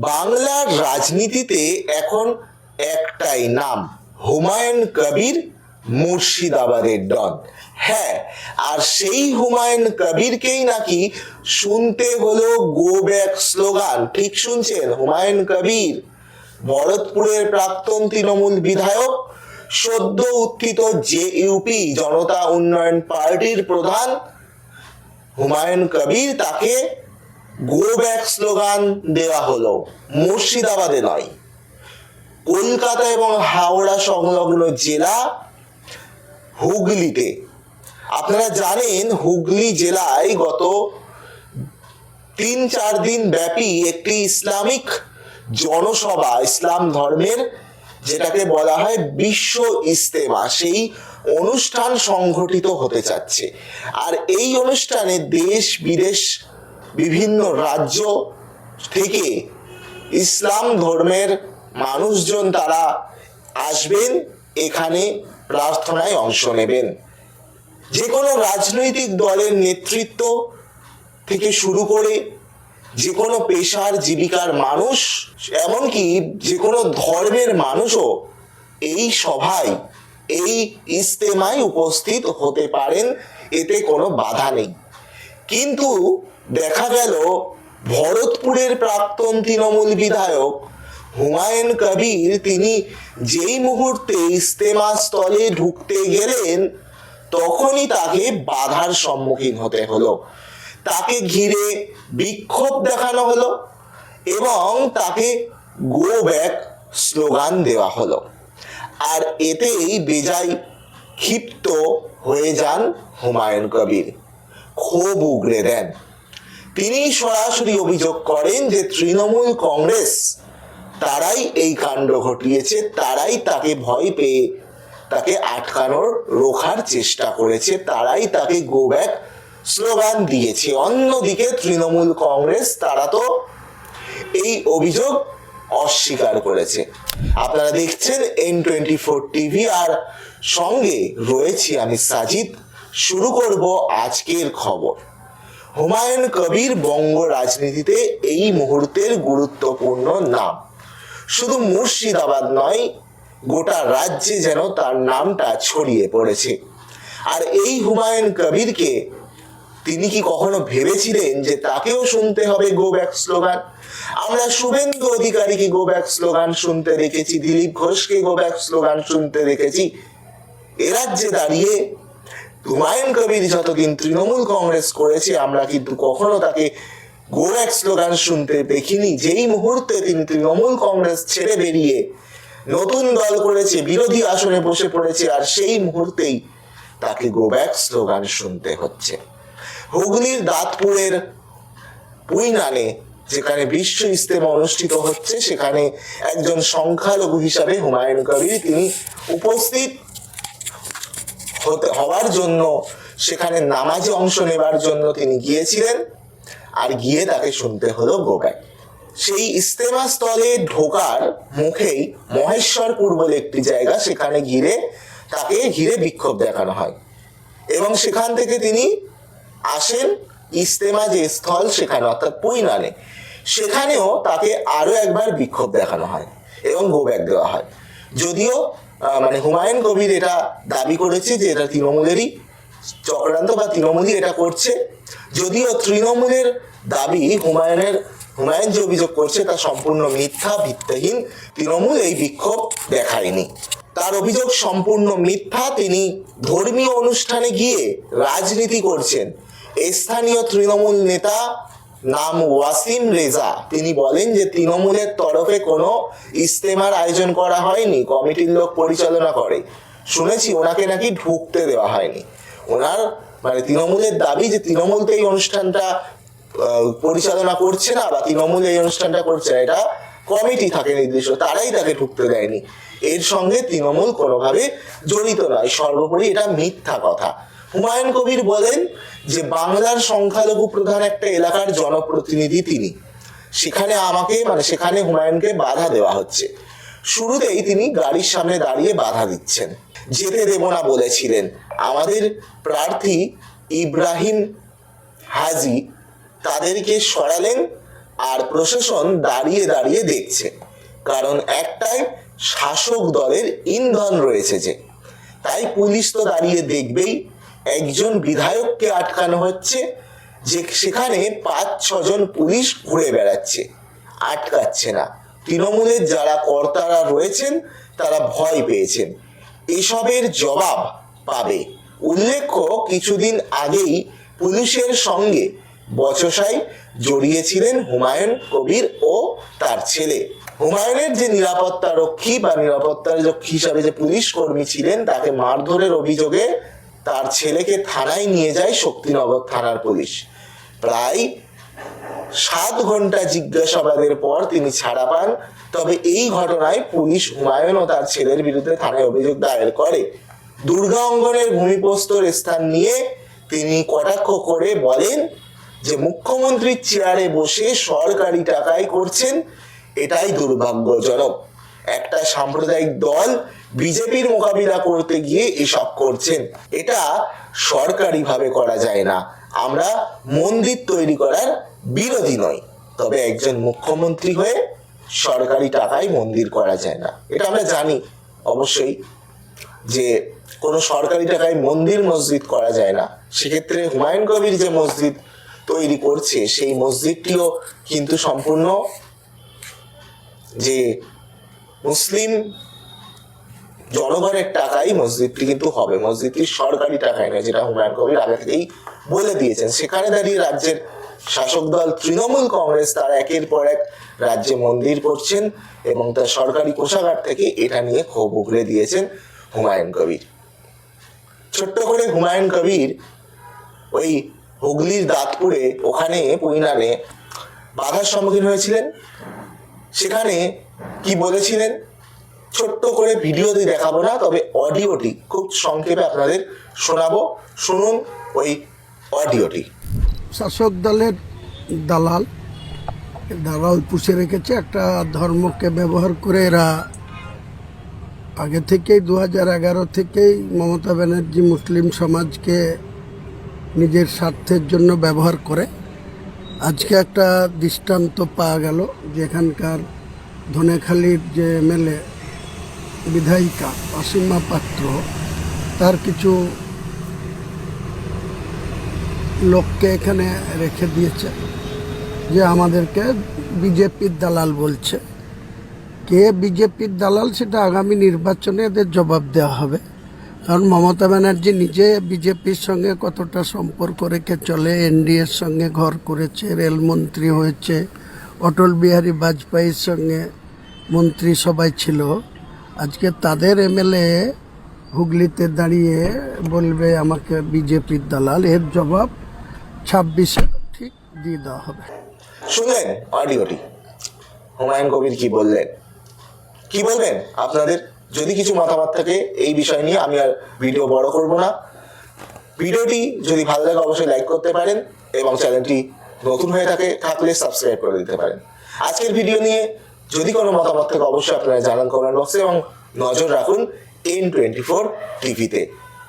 বাংলার রাজনীতিতে এখন একটাই নাম, হুমায়ুন কবির, মুর্শিদাবাদের ডন। হ্যাঁ, আর সেই হুমায়ুন কবিরকেই নাকি শুনতে হলো গো ব্যাক স্লোগান। ঠিক শুনছেন, হুমায়ুন কবির, ভরতপুরের প্রাক্তন তৃণমূল বিধায়ক, সদ্য উত্থিত জেইউপি জনতা উন্নয়ন পার্টির প্রধান হুমায়ুন কবির, তাকে গো ব্যাক স্লোগান দেওয়া হলো। মুর্শিদাবাদে নয়, কলকাতা এবং হাওড়া সংলগ্ন জেলা হুগলিতে। আপনারা জানেন, হুগলি জেলায় গত 3-4 দিন ব্যাপী একটি ইসলামিক জনসভা, ইসলাম ধর্মের যেটাকে বলা হয় বিশ্ব ইস্তেমা, সেই অনুষ্ঠান সংঘটিত হতে যাচ্ছে। আর এই অনুষ্ঠানে দেশ বিদেশ বিভিন্ন রাজ্য থেকে ইসলাম ধর্মের মানুষজন তারা আসবেন, এখানে প্রার্থনায় অংশ নেবেন। যে কোনো রাজনৈতিক দলের নেতৃত্ব থেকে শুরু করে যে কোনো পেশার জীবিকার মানুষ, এমনকি যে কোনো ধর্মের মানুষও এই সভায়, এই ইস্তেমায় উপস্থিত হতে পারেন, এতে কোনো বাধা নেই। কিন্তু দেখা গেল ভরতপুরের প্রাক্তন তৃণমূল বিধায়ক হুমায়ুন কবির, তিনি যেই মুহূর্তে ইস্তেমা স্থলে ঢুকতে গেলেন, তখনই তাকে বাধার সম্মুখীন হতে হলো। তাকে ঘিরে বিক্ষোভ দেখানো হলো এবং তাকে গো ব্যাক স্লোগান দেওয়া হলো। আর এতেই বেজায় ক্ষিপ্ত হয়ে যান হুমায়ুন কবির, ক্ষোভ উগরে দেন। তিনি সরাসরি অভিযোগ করেন যে তৃণমূল কংগ্রেস তারাই এই কাণ্ড ঘটিয়েছে, তারাই তাকে ভয় পেয়ে তাকে আটকানোর রোখার চেষ্টা করেছে, তারাই তাকে গো ব্যাক স্লোগান দিয়েছে। অন্যদিকে তৃণমূল কংগ্রেস তারা তো এই অভিযোগ অস্বীকার করেছে। আপনারা দেখছেন N24 টিভি, আর সঙ্গে রয়েছি আমি সাজিদ। শুরু করব আজকের খবর। হুমায়ুন কবির বঙ্গ রাজনীতিতে এই মুহূর্তের গুরুত্বপূর্ণ নাম। শুধু মুর্শিদাবাদ নয়, গোটা রাজ্যে যেন তার নামটা ছড়িয়ে পড়েছে। আর এই হুমায়ুন কবিরকে তিনি কি কখনো ভেবেছিলেন যে তাকেও শুনতে হবে গো ব্যাক স্লোগান? আমরা শুভেন্দু অধিকারীকে গো ব্যাক স্লোগান শুনতে দেখেছি, দিলীপ ঘোষকে গো ব্যাক স্লোগান শুনতে দেখেছি। এ রাজ্যে দাঁড়িয়ে হুমায়ুন কবির যতদিন তৃণমূল কংগ্রেস করেছে, আমরা কিন্তু কখনো তাকে গো ব্যাক স্লোগান শুনতে দেখিনি। যেই মুহূর্তে তিনি তৃণমূল কংগ্রেস ছেড়ে বেরিয়ে নতুন দল করেছে, বিরোধী আসনে বসে পড়েছে, আর সেই মুহূর্তেই তাকে গো ব্যাক স্লোগান শুনতে হচ্ছে। হুগলির দাঁতপুরের পুইনানে, যেখানে বিশ্ব ইস্তেমা অনুষ্ঠিত হচ্ছে, সেখানে একজন সংখ্যালঘু হিসাবে হুমায়ুন কবির তিনি উপস্থিত হওয়ার জন্য, সেখানে নামাজে অংশ নেবার জন্য তিনি গিয়েছিলেন, আর গিয়ে তাকে শুনতে হলো গো ব্যাক। সেই ইস্তেমা স্থলে ঢোকার মুখেই মহেশ্বরপুর বলে একটি জায়গা, সেখানে তাকে ঘিরে বিক্ষোভ দেখানো হয় এবং সেখান থেকে তিনি আসেন ইস্তেমা যে স্থল সেখানে, অর্থাৎ পুইনানে, সেখানেও তাকে আরো একবার বিক্ষোভ দেখানো হয় এবং গো ব্যাক দেওয়া হয়। যদিও হুমায়ুন কবির এটা দাবি করেছে যে এটা তৃণমূলেরই চক্রান্ত বা তৃণমূলই এটা করছে। যদিও তৃণমূলের দাবি, হুমায়ুন যে অভিযোগ করছে তা সম্পূর্ণ মিথ্যা, ভিত্তিহীন। তৃণমূল এই বিক্ষোভ দেখায়নি, তার অভিযোগ সম্পূর্ণ মিথ্যা। তিনি ধর্মীয় অনুষ্ঠানে গিয়ে রাজনীতি করছেন। স্থানীয় তৃণমূল নেতা, নাম ওয়াসিম রেজা, তিনি বলেন যে তৃণমূলের তরফে কোনো ইস্তেমার আয়োজন করা হয়নি, কমিটির লোক পরিচালনা করে। শুনেছি ওনাকে নাকি ঢুকতে দেওয়া হয়নি। ওনার তৃণমূলের দাবি যে তৃণমূল তো এই অনুষ্ঠানটা পরিচালনা করছে না, বা তৃণমূল এই অনুষ্ঠানটা করছে না, এটা কমিটি থাকে নির্দিষ্ট, তারাই তাকে ঢুকতে দেয়নি। এর সঙ্গে তৃণমূল কোনোভাবে জড়িত নয়। সর্বোপরি এটা মিথ্যা কথা। হুমায়ুন কবির বলেন যে বাংলার সংখ্যালঘু প্রধান একটা এলাকার জনপ্রতিনিধি তিনি, সেখানে হুমায়ুনকে বাধা দেওয়া হচ্ছে। শুরুতেই তিনি গাড়ির সামনে দাঁড়িয়ে বাধা দিচ্ছেন, যেতে দেব না বলেছিলেন। আমাদের প্রার্থী ইব্রাহিম হাজি তাদেরকে সরালেন, আর প্রশাসন দাঁড়িয়ে দাঁড়িয়ে দেখছে, কারণ একটাই শাসক দলের ইন্ধন রয়েছে যে, তাই পুলিশ তো দাঁড়িয়ে দেখবেই। একজন বিধায়ককে আটকানো হচ্ছে, যে সেখানে 5-6 জন পুলিশ ঘুরে বেড়াচ্ছে, আটকাচ্ছে না। তৃণমূলের যারা কর্তারা রয়েছেন তারা ভয় পেয়েছেন, এসবের জবাব পাবে। উল্লেখ্য, কিছুদিন আগেই পুলিশের সঙ্গে বচসায় জড়িয়েছিলেন হুমায়ুন কবির ও তার ছেলে। হুমায়ুনের যে নিরাপত্তা রক্ষী বা নিরাপত্তা রক্ষী হিসাবে যে পুলিশ কর্মী ছিলেন, তাকে মারধরের অভিযোগে তার ছেলেকে থানায় নিয়ে যায় শক্তিনগর থানার পুলিশ। প্রায় 7 ঘন্টা জিজ্ঞাসাবাদের পর তিনি ছাড়া পান। তবে এই ঘটনায় পুলিশ হুমায়ুন ও তার ছেলের বিরুদ্ধে থানায় অভিযোগ দায়ের করে। দুর্গা অঙ্গনের ভূমিপ্রস্তর স্থান নিয়ে তিনি কটাক্ষ করে বলেন যে মুখ্যমন্ত্রীর চেয়ারে বসে সরকারি টাকায় করছেন, এটাই দুর্ভাগ্যজনক। একটা সাম্প্রদায়িক দল বিজেপির মোকাবিলা করতে গিয়ে এসব করছেন, এটা সরকারিভাবে করা যায় না। আমরা মন্দির তৈরি করার বিরোধী নই, তবে একজন মুখ্যমন্ত্রী হয়ে সরকারি টাকায় মন্দির করা যায় না, এটা আমরা জানি অবশ্যই যে কোনো সরকারি টাকায় মন্দির মসজিদ করা যায় না। সেক্ষেত্রে হুমায়ুন কবির যে মসজিদ তৈরি করছে, সেই মসজিদটিও কিন্তু সম্পূর্ণ যে মুসলিম জনগণের টাকাই মসজিদটি কিন্তু হবে, মসজিদটি সরকারি টাকায় নয়, যেটা হুমায়ুন কবির আগে থেকেই বলে দিয়েছেন। সেখানে দাঁড়িয়ে রাজ্যের শাসক দল তৃণমূল কংগ্রেস তারা একের পর এক রাজ্যে মন্দির করছেন এবং তার সরকারি কোষাগার থেকে এটা নিয়ে ক্ষোভ উগরে দিয়েছেন হুমায়ুন কবির। ছোট্ট করে হুমায়ুন কবির ওই হুগলির দাঁতপুরে ওখানে পৈনানে বাধার সম্মুখীন হয়েছিলেন। সেখানে কি বলেছিলেন ছোট্ট করে ভিডিওতে দেখাবো না, তবে অডিওটি খুব সংক্ষেপে আপনাদের শোনাবো, শুনুন ওই অডিওটি। শাসক দলের দালাল পুষে রেখেছে একটা ধর্মকে ব্যবহার করে। এরা আগে থেকেই 2011 থেকেই মমতা ব্যানার্জি মুসলিম সমাজকে নিজের স্বার্থের জন্য ব্যবহার করে। আজকে একটা দৃষ্টান্ত পাওয়া গেল, যেখানকার ধনেখালির যে এমএলএ বিধায়িকা অসীমা পাত্র, তার কিছু লোককে এখানে রেখে দিয়েছে, যে আমাদেরকে বিজেপির দালাল বলছে। কে বিজেপির দালাল সেটা আগামী নির্বাচনে এদের জবাব দেওয়া হবে। কারণ মমতা ব্যানার্জি নিজে বিজেপির সঙ্গে কতটা সম্পর্ক রেখে চলে, এনডিএর সঙ্গে ঘর করেছে, রেলমন্ত্রী হয়েছে, অটল বিহারী বাজপেয়ীর সঙ্গে মন্ত্রী সবাই ছিল। আজকে তাদের এমএলএ হুগলিতে দাঁড়িয়ে বলবে আমাকে বিজেপির দালাল, এর জবাব 26-এ ঠিক দিয়ে দেওয়া হবে। শুনলেন অডিওটি, হুমায়ুন কবির কি বললেন? কি বলবেন আপনাদের? যদি কিছু মতামত থাকে এই বিষয় নিয়ে, আমি আর ভিডিও বড় করব না। ভিডিওটি যদি ভালো লাগে অবশ্যই লাইক করতে পারেন এবং চ্যানেলটি নতুন হয়ে থাকলে সাবস্ক্রাইব করে দিতে পারেন। আজকের ভিডিও নিয়ে যদি কোনো মতামত থাকে অবশ্যই আপনারা জানান কমেন্ট বক্সে এবং নজর রাখুন N24 টিভিতে।